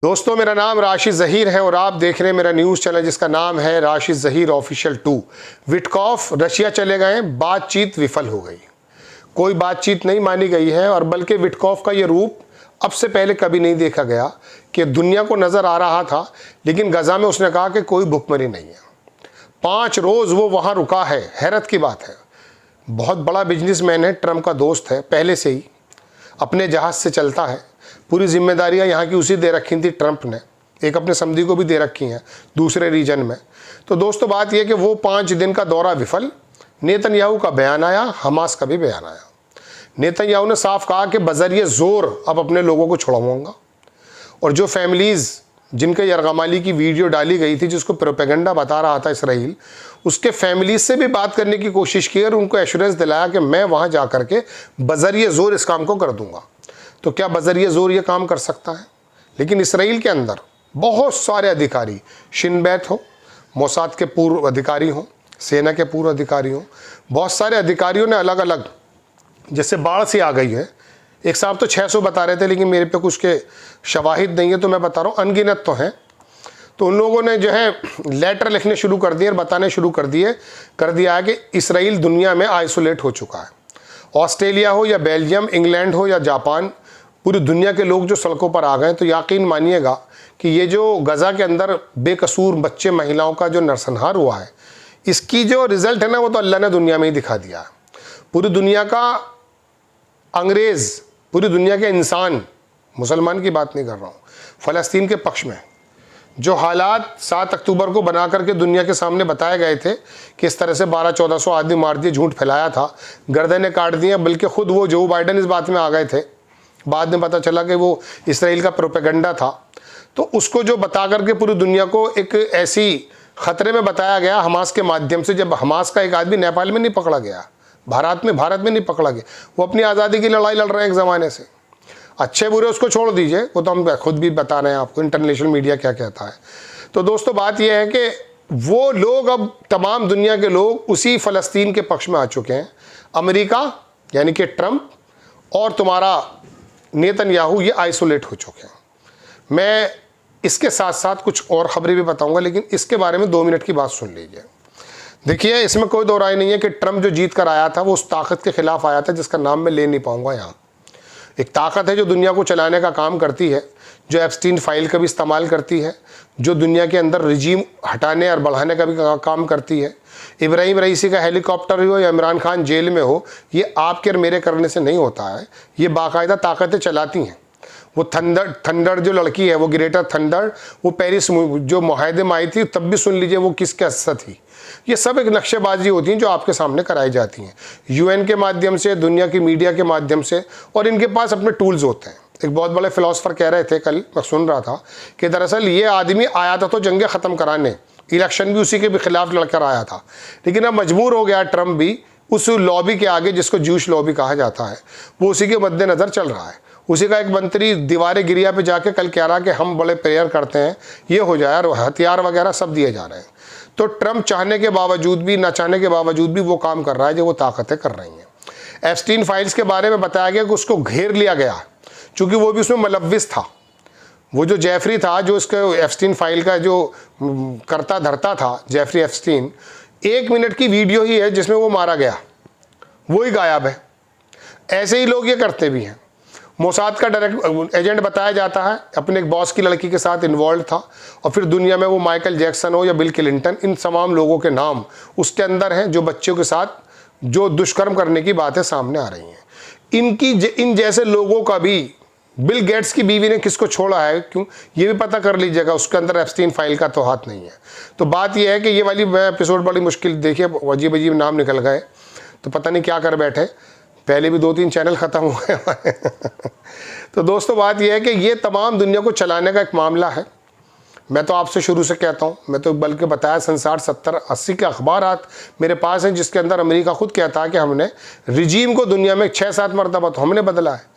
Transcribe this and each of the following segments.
दोस्तों, मेरा नाम राशिद ज़हीर है और आप देख रहे हैं मेरा न्यूज़ चैनल जिसका नाम है Rashid Zaheer official 2। Witkoff Russia चले गए, बातचीत विफल हो गई। कोई बातचीत नहीं मानी गई है और बल्कि विटकॉफ का ये रूप अब से पहले कभी नहीं देखा गया कि दुनिया को नज़र आ रहा था, लेकिन गज़ा में उसने कहा कि कोई भुखमरी नहीं है। 5 रोज़ वो वहाँ रुका है, हैरत की बात है। बहुत बड़ा बिजनेसमैन है, ट्रम्प का दोस्त है, पहले से ही अपने जहाज़ से चलता है। पूरी जिम्मेदारियां यहाँ की उसी दे रखी थी ट्रंप ने, एक अपने समधी को भी दे रखी हैं दूसरे रीजन में। तो दोस्तों, बात यह कि वो 5 दिन का दौरा विफल। नेतन्याहू का बयान आया, हमास का भी बयान आया। नेतन्याहू ने साफ कहा कि बजरिए ज़ोर अब अपने लोगों को छुड़वाऊंगा, और जो फैमिलीज़ जिनके यरगमाली की वीडियो डाली गई थी जिसको प्रोपेगेंडा बता रहा था इसराइल, उसके फैमिलीज से भी बात करने की कोशिश की और उनको एश्योरेंस दिलाया कि मैं वहाँ जा कर के बजरिए ज़ोर इस काम को कर दूंगा। तो क्या बजरिए ज़ोर ये काम कर सकता है? लेकिन इसराइल के अंदर बहुत सारे अधिकारी, शिन बैत हो, मोसाद के पूर्व अधिकारी हों, सेना के पूर्व अधिकारी हों, बहुत सारे अधिकारियों ने अलग अलग, जैसे बाढ़ से आ गई है, एक साहब तो 600 बता रहे थे, लेकिन मेरे पे कुछ के शवाहिद नहीं है तो मैं बता रहा हूँ, अनगिनत तो हैं। तो उन लोगों ने जो है लेटर लिखने शुरू कर दिए और बताने शुरू कर दिया है कि इसराइल दुनिया में आइसोलेट हो चुका है। ऑस्ट्रेलिया हो या बेल्जियम, इंग्लैंड हो या जापान, पूरी दुनिया के लोग जो सड़कों पर आ गए। तो यकीन मानिएगा कि ये जो गज़ा के अंदर बेकसूर बच्चे महिलाओं का जो नरसंहार हुआ है, इसकी जो रिज़ल्ट है ना, वो तो अल्लाह ने दुनिया में ही दिखा दिया है। पूरी दुनिया का अंग्रेज़, पूरी दुनिया के इंसान, मुसलमान की बात नहीं कर रहा हूँ, फ़लस्तीन के पक्ष में जो हालात 7 अक्टूबर को बना करके दुनिया के सामने बताए गए थे कि इस तरह से 1200-1400 आदमी मार दिए, झूठ फैलाया था, गर्दनें काट दी, बल्कि खुद वो जो बाइडन इस बात में आ गए थे। बाद में पता चला कि वो इसराइल का प्रोपेगेंडा था। तो उसको जो बता करके पूरी दुनिया को एक ऐसी ख़तरे में बताया गया हमास के माध्यम से, जब हमास का एक आदमी नेपाल में नहीं पकड़ा गया, भारत में नहीं पकड़ा गया, वो अपनी आज़ादी की लड़ाई लड़ रहे हैं एक ज़माने से। अच्छे बुरे उसको छोड़ दीजिए, वो तो हम खुद भी बता रहे हैं आपको, इंटरनेशनल मीडिया क्या कहता है। तो दोस्तों, बात यह है कि वो लोग, अब तमाम दुनिया के लोग उसी फ़लस्तीन के पक्ष में आ चुके हैं। अमेरिका यानी कि ट्रंप और तुम्हारा नेतन्याहू ये आइसोलेट हो चुके हैं। मैं इसके साथ साथ कुछ और खबरें भी बताऊंगा, लेकिन इसके बारे में 2 मिनट की बात सुन लीजिए। देखिए, इसमें कोई दो राय नहीं है कि ट्रंप जो जीत कर आया था वो उस ताकत के खिलाफ आया था जिसका नाम मैं ले नहीं पाऊंगा यहाँ। एक ताकत है जो दुनिया को चलाने का काम करती है, जो एप्स्टीन फाइल का भी इस्तेमाल करती है, जो दुनिया के अंदर रिजीम हटाने और बढ़ाने का भी काम करती है। इब्राहिम रईसी का हेलीकॉप्टर हो या इमरान खान जेल में हो, ये आपके और मेरे करने से नहीं होता है, ये बाकायदा ताकतें चलाती हैं। वो थंडर जो लड़की है, वो ग्रेटर थंडर, वो पेरिस जो मुआहदे में आई थी, तब भी सुन लीजिए वो किसके हिस्सा थी। ये सब एक नक्शेबाजी होती हैं जो आपके सामने कराई जाती हैं यूएन के माध्यम से, दुनिया की मीडिया के माध्यम से, और इनके पास अपने टूल्स होते हैं। एक बहुत बड़े फिलोसफर कह रहे थे, कल मैं सुन रहा था, कि दरअसल ये आदमी आया था तो जंगें ख़त्म कराने, इलेक्शन भी उसी के भी खिलाफ लड़कर आया था, लेकिन अब मजबूर हो गया ट्रंप भी उस लॉबी के आगे, जिसको जूश लॉबी कहा जाता है, वो उसी के मद्देनज़र चल रहा है। उसी का एक मंत्री दीवार गिरिया पे जाके कल कह रहा कि हम बड़े प्रेयर करते हैं, ये हो जाए, और हथियार वगैरह सब दिए जा रहे हैं। तो ट्रंप चाहने के बावजूद भी, ना चाहने के बावजूद भी वो काम कर रहा है जो वो ताकतें कर रही हैं। एप्स्टीन फाइल्स के बारे में बताया गया कि उसको घेर लिया गया, चूँकि वो भी उसमें मुलव्विस था। वो जो जेफरी था, जो इसका एप्स्टीन फाइल का जो करता धरता था, जेफरी एप्स्टीन, 1 मिनट की वीडियो ही है जिसमें वो मारा गया, वो ही गायब है। ऐसे ही लोग ये करते भी हैं। मोसाद का डायरेक्ट एजेंट बताया जाता है, अपने एक बॉस की लड़की के साथ इन्वॉल्व था, और फिर दुनिया में वो माइकल जैक्सन हो या बिल क्लिंटन, इन तमाम लोगों के नाम उसके अंदर हैं जो बच्चों के साथ जो दुष्कर्म करने की बातें सामने आ रही हैं। इन जैसे लोगों का भी, बिल गेट्स की बीवी ने किसको छोड़ा है, क्यों, ये भी पता कर लीजिएगा, उसके अंदर एप्स्टीन फाइल का तो हाथ नहीं है। तो बात यह है कि ये वाली एपिसोड बड़ी मुश्किल, देखिए अजीब अजीब नाम निकल गए, तो पता नहीं क्या कर बैठे, पहले भी 2-3 चैनल ख़त्म हो गए। तो दोस्तों, बात यह है कि ये तमाम दुनिया को चलाने का एक मामला है। मैं तो आपसे शुरू से कहता हूँ, मैं तो बल्कि बताया, संसार 70-80 के अखबारात मेरे पास हैं जिसके अंदर अमेरिका खुद कहता है कि हमने रिजीम को दुनिया में 6-7 मरतबा तो हमने बदला है।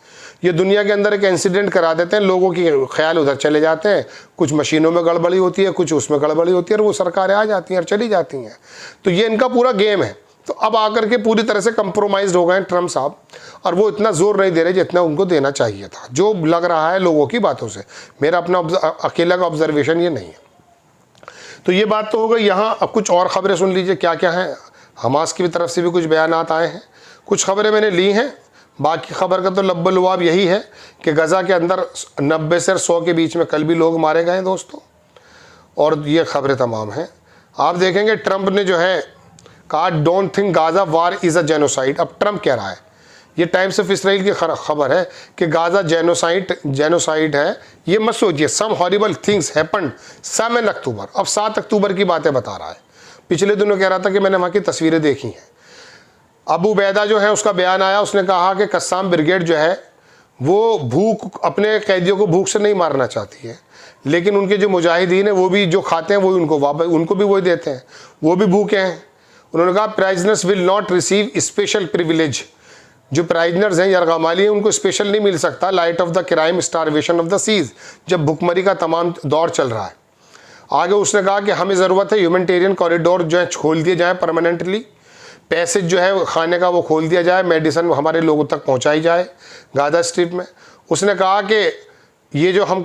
ये दुनिया के अंदर एक इंसिडेंट करा देते हैं, लोगों की ख्याल उधर चले जाते हैं, कुछ मशीनों में गड़बड़ी होती है, कुछ उसमें गड़बड़ी होती है, और वो सरकारें आ जाती हैं और चली जाती हैं। तो ये इनका पूरा गेम है। तो अब आकर के पूरी तरह से कंप्रोमाइज़ हो गए हैं ट्रम्प साहब, और वो इतना जोर नहीं दे रहे जितना उनको देना चाहिए था, जो लग रहा है लोगों की बातों से। मेरा अपना अकेला का ऑब्जर्वेशन ये नहीं है। तो ये बात तो हो गई। यहाँ अब कुछ और ख़बरें सुन लीजिए क्या क्या हैं। हमास की तरफ से भी कुछ बयानात आए हैं, कुछ ख़बरें मैंने ली हैं। बाकी ख़बर का तो लब्बलुआब यही है कि गज़ा के अंदर 90 से 100 के बीच में कल भी लोग मारे गए दोस्तों, और ये ख़बरें तमाम हैं। आप देखेंगे ट्रंप ने जो है कहा don't think Gaza war is a genocide. अब ट्रंप कह रहा है, ये टाइम्स ऑफ इसराइल की खबर है कि गाज़ा जेनोसाइड है, ये मत सोचिए। सम हॉरिबल थिंग्स हैपेंड 7 अक्टूबर। अब 7 अक्टूबर की बातें बता रहा है। पिछले दिनों कह रहा था कि मैंने वहाँ की तस्वीरें देखी हैं। अबू बैदा जो है उसका बयान आया, उसने कहा कि कस्साम ब्रिगेड जो है वो भूख, अपने कैदियों को भूख से नहीं मारना चाहती है, लेकिन उनके जो मुजाहिदीन हैं वो भी जो खाते हैं वही उनको वापस उनको भी वही देते हैं, वो भी भूखे हैं। उन्होंने कहा prisoners will not receive special privilege. जो प्राइजनर्स हैं यरगमाली हैं उनको स्पेशल नहीं मिल सकता। Light of the crime starvation of the siege, जब भुखमरी का तमाम दौर चल रहा है। आगे उसने कहा कि हमें ज़रूरत है ह्यूमैनिटेरियन कॉरिडोर जो है खोल दिए जाए परमानेंटली, पैसेज जो है खाने का वो खोल दिया जाए, मेडिसिन हमारे लोगों तक पहुंचाई जाए गाज़ा स्ट्रिप में। उसने कहा कि ये जो हम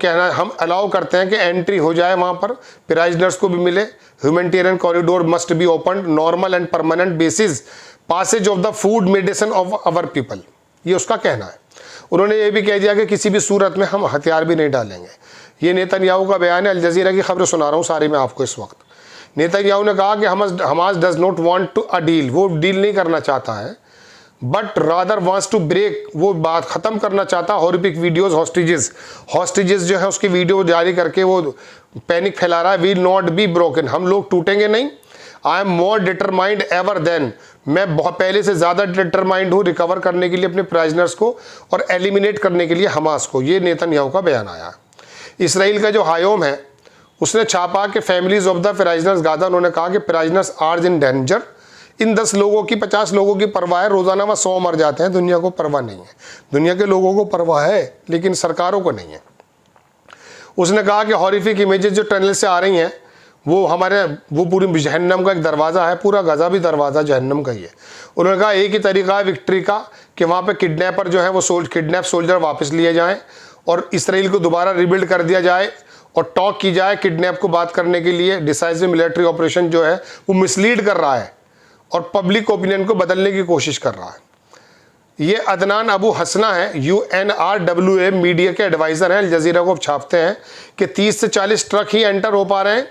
अलाउ करते हैं कि एंट्री हो जाए वहाँ पर, प्राइजनर्स को भी मिले। Humanitarian corridor must be open normal and permanent basis, passage of the food medicine of our people, ये उसका कहना है। उन्होंने ये भी कह दिया कि किसी भी सूरत में हम हथियार भी नहीं डालेंगे। ये नेतन्याहू का बयान है, अल जज़ीरा की खबरें सुना रहा हूँ सारी मैं आपको इस वक्त। नेतन्याहू ने कहा कि Hamas does not want to a deal, वो डील नहीं करना चाहता है, but rather wants to break, वो बात ख़त्म करना चाहता है। हॉरिफिक वीडियोज़ हॉस्टेजेस जो है उसकी वीडियो जारी करके वो पैनिक फैला रहा है। वी नॉट बी ब्रोकन, हम लोग टूटेंगे नहीं। I am more determined ever than, मैं बहुत पहले से ज़्यादा डिटरमाइंड हूँ रिकवर करने के लिए अपने प्राइजनर्स को और एलिमिनेट करने के लिए हमास को। ये नेतन्याहू का बयान आया। इसराइल का जो हायोम है उसने छापा कि फैमिलीज ऑफ द प्राइजनर्स गाज़ा, उन्होंने कहा कि प्राइजनर्स आर इन डेंजर। इन 10 लोगों की 50 लोगों की परवाह है, रोज़ाना वह 100 मर जाते हैं। दुनिया को परवाह नहीं है, दुनिया के लोगों को परवाह है लेकिन सरकारों को नहीं है। उसने कहा कि हॉरिफिक इमेजेस जो टनल से आ रही हैं वो पूरी जहन्नम का एक दरवाज़ा है, पूरा गज़ा भी दरवाज़ा जहन्नम का ही है। उन्होंने कहा एक ही तरीका है विक्ट्री का कि वहाँ पे किडनैपर जो है वो किडनैप सोल्जर वापस लिए जाएं और इसराइल को दोबारा रिबिल्ड कर दिया जाए और टॉक की जाए किडनैप को बात करने के लिए। डिसाइसिव मिलिट्री ऑपरेशन जो है वो मिसलीड कर रहा है और पब्लिक ओपिनियन को बदलने की कोशिश कर रहा है। ये अदनान अबू हसना है, UNRWA मीडिया के एडवाइज़र हैं, अल जज़ीरा को छापते हैं कि 30 से 40 ट्रक ही एंटर हो पा रहे हैं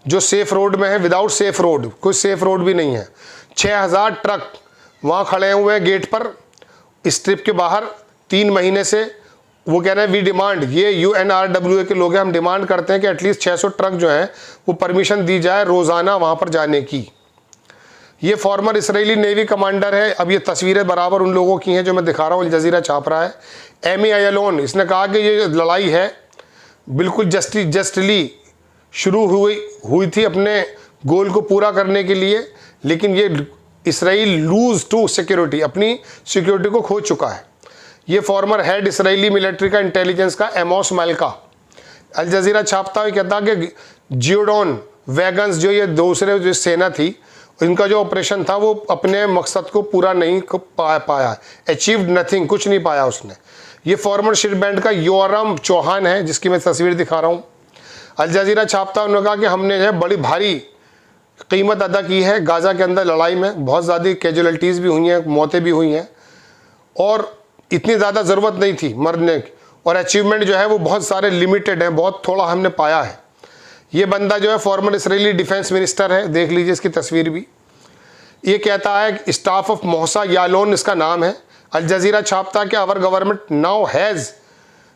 जो सेफ रोड में है, विदाउट सेफ रोड, कोई सेफ रोड भी नहीं है। 6000 ट्रक वहाँ खड़े हुए हैं गेट पर स्ट्रिप के बाहर 3 महीने से। वो कह रहे हैं वी डिमांड, ये UNRWA के लोग हैं, हम डिमांड करते हैं कि एटलीस्ट 600 ट्रक जो हैं वो परमिशन दी जाए रोज़ाना वहाँ पर जाने की। ये फॉर्मर इसराइली नेवी कमांडर है। अब ये तस्वीरें बराबर उन लोगों की हैं जो मैं दिखा रहा हूँ, अल जज़ीरा छाप रहा है। एमी अयलोन, इसने कहा कि ये लड़ाई है बिल्कुल जस्टली शुरू हुई थी अपने गोल को पूरा करने के लिए, लेकिन ये इसराइल लूज टू सिक्योरिटी, अपनी सिक्योरिटी को खो चुका है। ये फॉर्मर हेड इसराइली मिलिट्री का इंटेलिजेंस का एमोस मालिका अल जज़ीरा छापता हुआ कहता कि जियोडॉन वैगन्स जो ये दूसरे जो सेना थी इनका जो ऑपरेशन था वो अपने मकसद को पूरा नहीं पाया, अचीव्ड नथिंग, कुछ नहीं पाया उसने। ये फॉर्मर शिप बैंड का योराम चौहान है जिसकी मैं तस्वीर दिखा रहा हूँ। अल जज़ीरा छापता उन्होंने कहा कि हमने जो बड़ी भारी कीमत अदा की है गाज़ा के अंदर लड़ाई में, बहुत ज़्यादा कैजुअलिटीज़ भी हुई हैं, मौतें भी हुई हैं और इतनी ज़्यादा ज़रूरत नहीं थी मरने की, और अचीवमेंट जो है वो बहुत सारे लिमिटेड हैं, बहुत थोड़ा हमने पाया है। ये बंदा जो है फॉर्मर इसराइली डिफेंस मिनिस्टर है, देख लीजिए इसकी तस्वीर भी। ये कहता है स्टाफ ऑफ मोहसा यालोन इसका नाम है। अल जज़ीरा छापता कि our government now has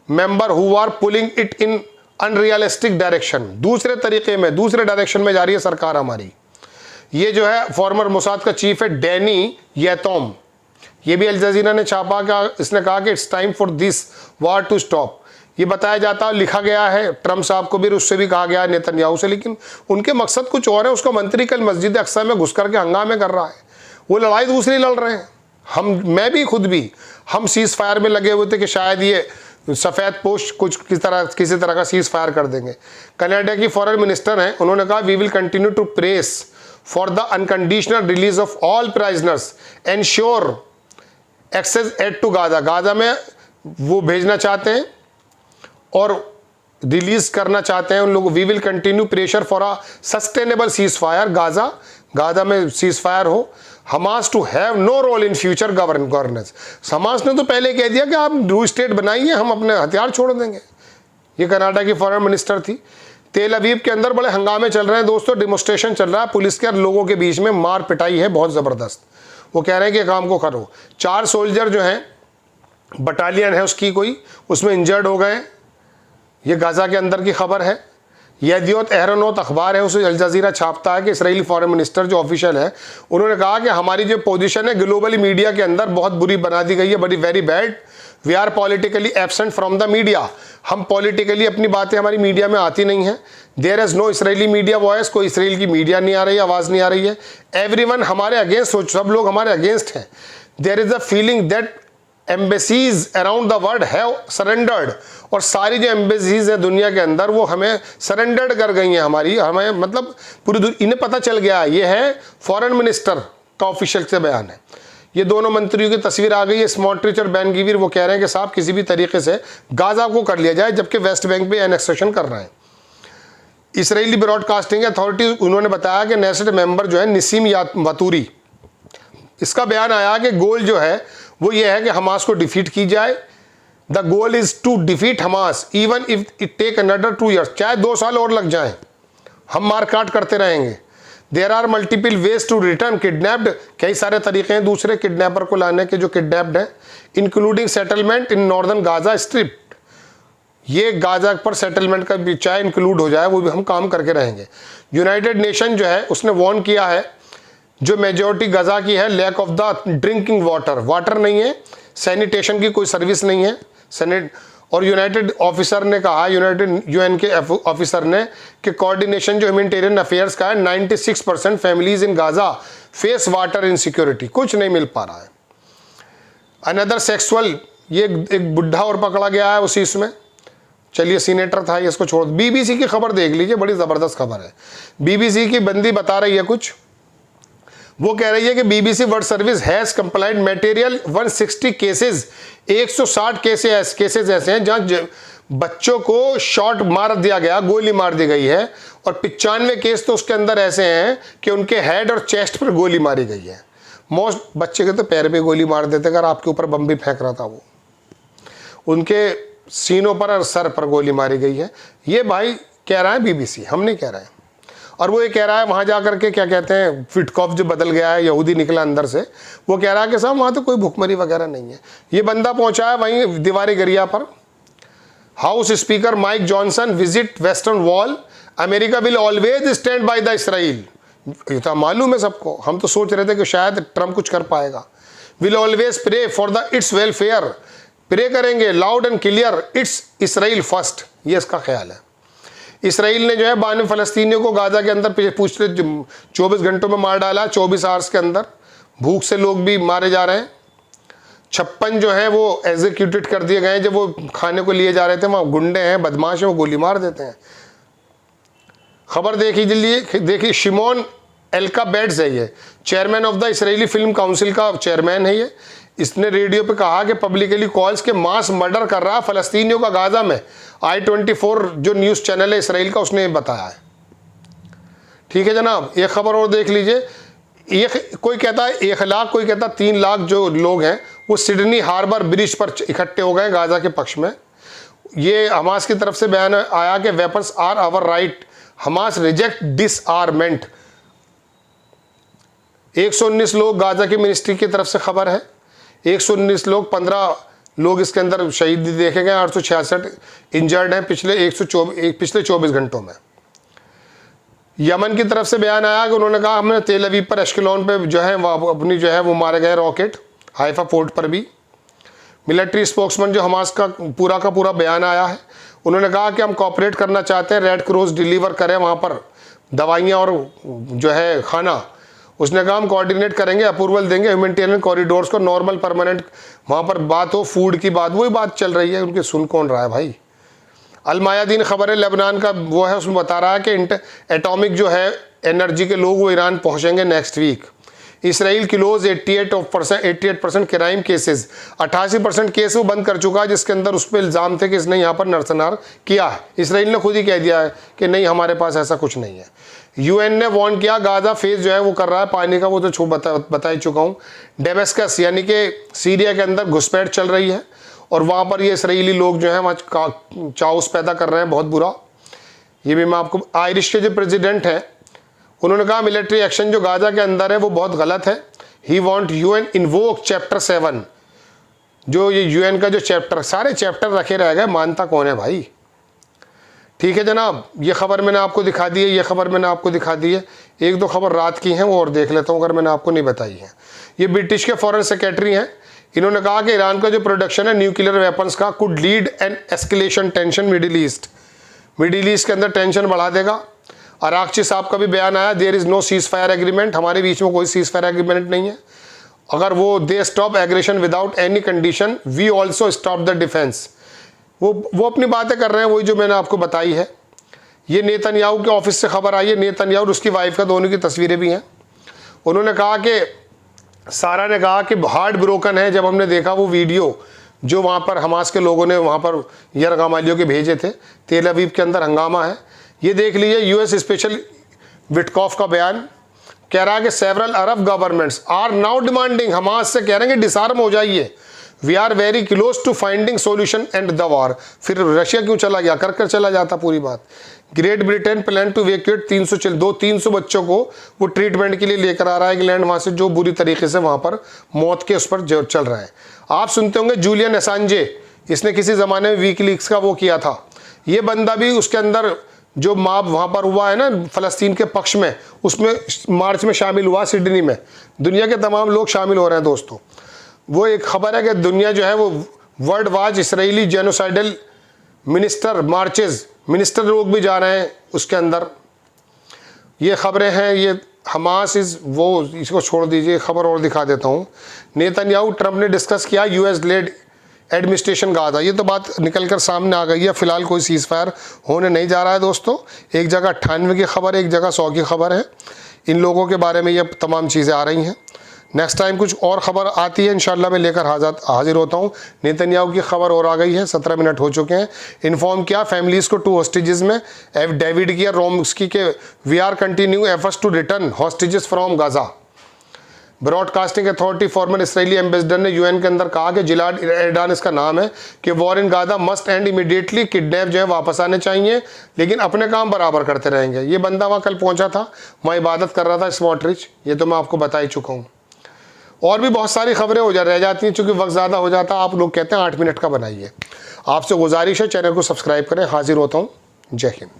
member who are pulling it in unrealistic direction, दूसरे तरीके में, दूसरे डायरेक्शन में जा रही है सरकार हमारी। ये जो है फॉर्मर मोसाद का चीफ है डैनी येतोम, ये भी अल जज़ीरा ने छापा का। इसने कहा कि it's time for this war to stop. ये बताया जाता है, लिखा गया है ट्रम्प साहब को भी, उससे भी कहा गया है नेतन्याहू से, लेकिन उनके मकसद कुछ और है। उसका मंत्री कल मस्जिद अक्सा में घुस करके हंगामे कर रहा है, वो लड़ाई दूसरी लड़ रहे हैं। मैं भी खुद भी हम सीज़ फायर में लगे हुए थे कि शायद ये सफ़ेद पोस्ट कुछ किसी तरह का सीज़ फायर कर देंगे। कनाडा की फॉरेन मिनिस्टर हैं, उन्होंने कहा we will continue to press for the unconditional release of all prisoners, ensure access aid to Gaza. Gaza में वो भेजना चाहते हैं और रिलीज करना चाहते हैं उन लोगों। We will continue pressure for a sustainable ceasefire. Gaza में सीज फायर हो। Hamas to have no role in future governance. Hamas ने तो पहले कह दिया कि आप न्यू स्टेट बनाइए, हम अपने हथियार छोड़ देंगे। ये कनाडा की फॉरेन मिनिस्टर थी। तेल अवीव के अंदर बड़े हंगामे चल रहे हैं दोस्तों, डेमोस्ट्रेशन चल रहा है, पुलिस के और लोगों के बीच में मार पिटाई है बहुत ज़बरदस्त। वो कह रहे हैं कि काम को करो। 4 सोल्जर जो हैं, बटालियन है उसकी कोई, उसमें इंजर्ड हो गए। ये गाज़ा के अंदर की खबर है। येदियोत एहरोनोत अखबार है, उसे अल जज़ीरा छापता है कि इसराइली फॉरेन मिनिस्टर जो ऑफिशियल है, उन्होंने कहा कि हमारी जो पोजीशन है ग्लोबली मीडिया के अंदर बहुत बुरी बना दी गई है, बड़ी very bad. We are politically absent from the media. हम पॉलिटिकली अपनी बातें हमारी मीडिया में आती नहीं हैं। There is no Israeli media voice, कोई इसराइल की मीडिया नहीं आ रही है, आवाज़ नहीं आ रही है। एवरीवन हमारे अगेंस्ट, सब लोग हमारे अगेंस्ट हैं। There is a feeling that embassies around the world have surrendered. और सारी जो एम्बेसीज हैं दुनिया के अंदर वो हमें सरेंडर्ड कर गई हैं, हमें मतलब पूरी इन्हें पता चल गया। ये है फॉरेन मिनिस्टर का ऑफिशियल से बयान है। ये दोनों मंत्रियों की तस्वीर आ गई है, स्मोट्रिच और बेन गवीर। वो कह रहे हैं कि साहब किसी भी तरीके से गाजा को कर लिया जाए, जबकि वेस्ट बैंक पे एनेक्सेशन कर रहे हैं। इसराइली ब्रॉडकास्टिंग अथॉरिटी, उन्होंने बताया कि नेसेट मेंबर जो है निसीम वतूरी, इसका बयान आया कि गोल जो है वो ये है कि हमास को डिफीट की जाए। The goal is to defeat Hamas even if it take another 2 years, चाहे 2 साल और लग जाएं, हम मार काट करते रहेंगे। There are multiple ways to return kidnapped. कई सारे तरीके हैं दूसरे किडनैपर को लाने के जो किडनैप्ड हैं, including settlement in northern Gaza strip. ये गाजा पर सेटलमेंट का भी चाहे इंक्लूड हो जाए, वो भी हम काम करके रहेंगे। यूनाइटेड नेशन जो है उसने वार्न किया है, जो मेजॉरिटी गजा की है, lack of the drinking water नहीं है, सैनिटेशन की कोई सर्विस नहीं है। और यूनाइटेड ऑफिसर ने कहा, यूनाइटेड यूएन के ऑफिसर ने, कि कोऑर्डिनेशन जो ह्यूमैनिटेरियन अफेयर्स का है, 96% families in Gaza face water insecurity, कुछ नहीं मिल पा रहा है। अनदर सेक्सुअल, ये एक बुढ़ा और पकड़ा गया है उसी इसमें। चलिए सीनेटर था, इसको छोड़। बीबीसी की खबर देख लीजिए, बड़ी ज़बरदस्त खबर है। बीबीसी की बंदी बता रही है कुछ, वो कह रही है कि BBC world service has complied material 160 cases. 160 cases ऐसे हैं जहां बच्चों को शॉट मार दिया गया, गोली मार दी गई है। और 95 केस तो उसके अंदर ऐसे हैं कि उनके हेड और चेस्ट पर गोली मारी गई है। मोस्ट बच्चे के तो पैर पे गोली मार देते अगर आपके ऊपर बम भी फेंक रहा था वो। उनके सीनों पर और सर पर गोली मारी गई है। ये भाई कह रहा है बीबीसी, हम नहीं कह रहे हैं। और वो ये कह रहा है वहाँ जा करके, क्या कहते हैं, विटकॉफ जो बदल गया है, यहूदी निकला अंदर से, वो कह रहा है कि साहब वहाँ तो कोई भुखमरी वगैरह नहीं है। ये बंदा पहुँचा है वहीं दीवारी गरिया पर। House speaker Mike Johnson visit western wall, America will always stand by the Israel. ये तो मालूम है सबको, हम तो सोच रहे थे कि शायद ट्रम्प कुछ कर पाएगा। Will always pray for the its welfare, pray करेंगे loud and clear, it's Israel first, ये इसका ख्याल है। इसराइल ने जो है 92 फ़लस्तीनियों को गाजा के अंदर पिछले 24 घंटों में मार डाला। 24 आवर्स के अंदर भूख से लोग भी मारे जा रहे हैं। 56 जो है वो एग्जीक्यूटेड कर दिए गए। जब वो खाने को लिए जा रहे थे, वहाँ गुंडे हैं, बदमाश हैं, वो गोली मार देते हैं। खबर देखिए शिमोन एल्का बेड्स है, ये chairman of the Israeli film council का चेयरमैन है। ये इसने रेडियो पे कहा कि पब्लिकली कॉल्स के मास मर्डर कर रहा है फ़लस्तीनियों का गाजा में। I-24 जो न्यूज़ चैनल है इसराइल का, उसने बताया है। ठीक है जनाब, एक खबर और देख लीजिए। कोई कहता है 1 लाख, कोई कहता है 3 लाख जो लोग हैं वो सिडनी हार्बर ब्रिज पर इकट्ठे हो गए गाजा के पक्ष में। ये हमास की तरफ से बयान आया कि weapons are our right, Hamas reject disarmament. 119 लोग गाजा की मिनिस्ट्री की तरफ से खबर है। 119 लोग, 15 लोग इसके अंदर शहीद देखे गए, 866 इंजर्ड हैं पिछले 24 घंटों में। यमन की तरफ से बयान आया कि उन्होंने कहा हमने तेल अवीव पर, एश्केलोन पे जो है अपनी जो है वो मारे गए रॉकेट, हाइफा पोर्ट पर भी। मिलिट्री स्पोक्समैन जो हमास का पूरा बयान आया है, उन्होंने कहा कि हम कॉपरेट करना चाहते हैं, रेड क्रॉस डिलीवर करें वहाँ पर दवाइयाँ और जो है खाना। उसने कहा हम कोऑर्डिनेट करेंगे, अप्रूवल देंगे ह्यूमैनिटेरियन कॉरिडोर्स को, नॉर्मल परमानेंट वहाँ पर बात हो, फूड की बात, वही बात चल रही है। उनकी सुन कौन रहा है भाई। अल मायादीन खबर है लेबनान का वो है, उसमें बता रहा है कि एटॉमिक जो है एनर्जी के लोग वो ईरान पहुंचेंगे next week. Israel close 88% crime cases, 88% case वो बंद कर चुका है जिसके अंदर उस पर इल्ज़ाम थे कि इसने यहाँ पर नरसंहार किया है। इसराइल ने खुद ही कह दिया है कि नहीं, हमारे पास ऐसा कुछ नहीं है। यूएन ने वार्न किया, गाजा फेज जो है वो कर रहा है पानी का, वो तो बता ही चुका हूँ। डेमेस्कस यानी कि सीरिया के अंदर घुसपैठ चल रही है और वहाँ पर ये इसराइली लोग जो हैं वहाँ चाउस पैदा कर रहे हैं, बहुत बुरा। ये भी मैं आपको, आयरिश के जो प्रेसिडेंट हैं उन्होंने कहा मिलिट्री एक्शन जो गाजा के अंदर है वो बहुत गलत है। He want UN invoke chapter 7, जो ये यूएन का जो चैप्टर, सारे चैप्टर रखे रह गए, मानता कौन है भाई। ठीक है जनाब, ये खबर मैंने आपको दिखा दी है, ये खबर मैंने आपको दिखा दी है। एक दो खबर रात की हैं वो और देख लेता हूँ अगर मैंने आपको नहीं बताई है। ये ब्रिटिश के फॉरेन सेक्रेटरी हैं, इन्होंने कहा कि ईरान का जो प्रोडक्शन है न्यूक्लियर वेपन्स का could lead an escalation tension Middle East के अंदर टेंशन बढ़ा देगा। अराक्ची साहब का भी बयान आया, there is no ceasefire agreement, हमारे बीच में कोई सीज फायर एग्रीमेंट नहीं है। अगर वो they stop aggression without any condition, we also stop the defence. वो अपनी बातें कर रहे हैं, वही जो मैंने आपको बताई है। ये नेतन्याहू के ऑफिस से खबर आई है, नेतन्याहू और उसकी वाइफ का दोनों की तस्वीरें भी हैं। उन्होंने कहा कि सारा ने कहा कि हार्ट ब्रोकन है जब हमने देखा वो वीडियो जो वहाँ पर हमास के लोगों ने वहाँ पर यरगामालियों के भेजे थे। तेल अवीव के अंदर हंगामा है, ये देख लीजिए। यूएस स्पेशल विटकॉफ का बयान कह रहा है कि several Arab governments are now demanding, Hamas से कह रहे हैं कि डिसआर्म हो जाइए, we are very close to finding solution end the war. फिर रशिया क्यों चला गया, कर चला जाता पूरी बात। Great Britain plan to evacuate 300 बच्चों को वो ट्रीटमेंट के लिए लेकर आ रहा है इंग्लैंड, वहाँ से जो बुरी तरीके से वहाँ पर मौत के उस पर चल रहा है। आप सुनते होंगे जूलियन असांजे, इसने किसी ज़माने में वीकीलीक्स का वो किया था। ये बंदा भी उसके अंदर जो माप वहाँ पर हुआ है ना फ़लस्तीन के पक्ष में, उसमें मार्च में शामिल हुआ सिडनी में। दुनिया के तमाम लोग शामिल हो रहे हैं दोस्तों। वो एक खबर है कि दुनिया जो है वो world watch Israeli genocidal minister marches, minister लोग भी जा रहे हैं उसके अंदर। ये खबरें हैं, ये हमास इज़ वो, इसको छोड़ दीजिए, खबर और दिखा देता हूँ। नेतन्याहू ट्रंप ने डिस्कस किया यूएस लेड एडमिनिस्ट्रेशन गाजा, ये तो बात निकल कर सामने आ गई है। फिलहाल कोई सीज़ फायर होने नहीं जा रहा है दोस्तों। एक जगह 98 की खबर है, एक जगह 100 की खबर है। इन लोगों के बारे में ये तमाम चीज़ें आ रही हैं। नेक्स्ट टाइम कुछ और ख़बर आती है इंशाल्लाह मैं लेकर हाजिर होता हूँ। नेतन्याहू की खबर और आ गई है, 17 मिनट हो चुके हैं। इन्फॉर्म किया फैमिलीज़ को 2 हॉस्टेजेस में, डेविड की और रोम्स्की के we are continue efforts to return hostages from Gaza. Broadcasting authority former Israeli ambassador ने यूएन के अंदर कहा कि जिलाड एर्डान इसका नाम है कि war in Gaza must and immediately, kidnap जो है वापस आने चाहिए, लेकिन अपने काम बराबर करते रहेंगे। ये बंदा वहाँ कल पहुँचा था, वहाँ इबादत कर रहा था स्मॉट्रिच, ये तो मैं आपको बता ही चुका हूँ। और भी बहुत सारी खबरें रह जाती हैं, चूँकि वक्त ज़्यादा हो जाता है। आप लोग कहते हैं 8 मिनट का बनाइए। आपसे गुजारिश है चैनल को सब्सक्राइब करें। हाजिर होता हूँ। जय हिंद।